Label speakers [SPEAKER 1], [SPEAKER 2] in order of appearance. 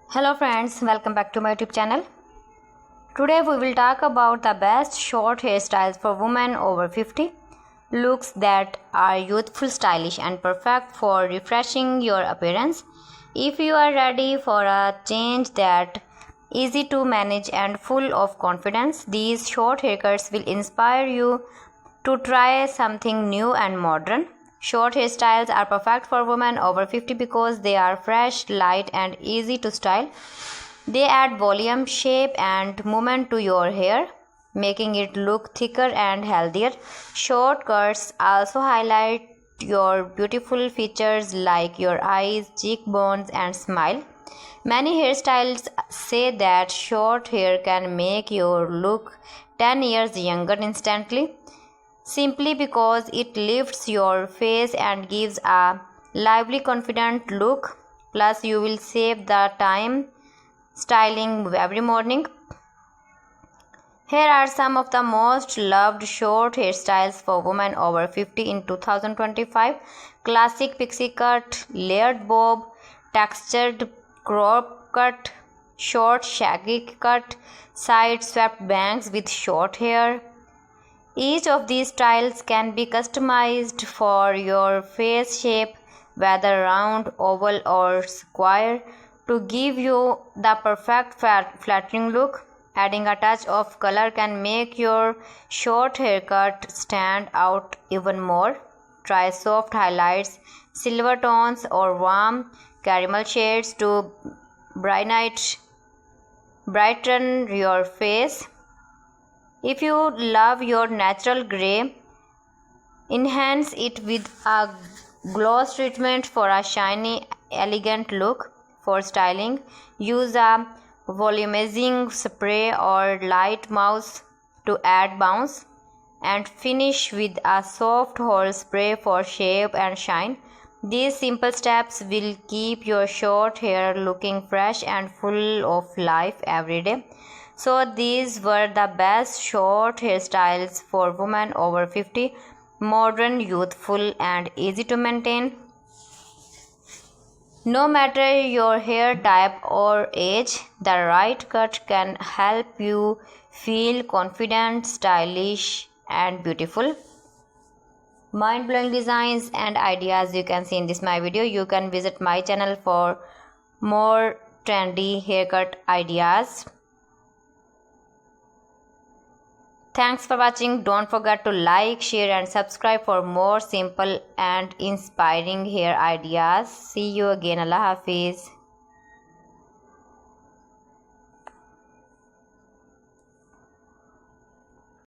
[SPEAKER 1] Hello friends, welcome back to my YouTube channel. Today we will talk about the best short hairstyles for women over 50. Looks that are youthful, stylish and perfect for refreshing your appearance. If you are ready for a change that easy to manage and full of confidence, these short haircuts will inspire you to try something new and modern. Short hairstyles are perfect for women over 50 because they are fresh, light and easy to style. They add volume, shape and movement to your hair, making it look thicker and healthier. Short cuts also highlight your beautiful features like your eyes, cheekbones and smile. Many hairstylists say that short hair can make you look 10 years younger instantly, simply because it lifts your face and gives a lively, confident look. Plus, you will save the time styling every morning. Here are some of the most loved short hairstyles for women over 50 in 2025. Classic pixie cut, layered bob, textured crop cut, short shaggy cut, side swept bangs with short hair. Each of these styles can be customized for your face shape, whether round, oval or square, to give you the perfect flattering look. Adding a touch of color can make your short haircut stand out even more. Try soft highlights, silver tones or warm caramel shades to brighten your face. If you love your natural gray, enhance it with a gloss treatment for a shiny, elegant look. For styling, use a volumizing spray or light mousse to add bounce, and finish with a soft hairspray for shape and shine. These simple steps will keep your short hair looking fresh and full of life every day. So these were the best short hairstyles for women over 50, modern, youthful and easy to maintain. No matter your hair type or age, the right cut can help you feel confident, stylish and beautiful. Mind-blowing designs and ideas you can see in this my video. You can visit my channel for more trendy haircut ideas. Thanks for watching. Don't forget to like, share and subscribe for more simple and inspiring hair ideas. See you again. Allah Hafiz.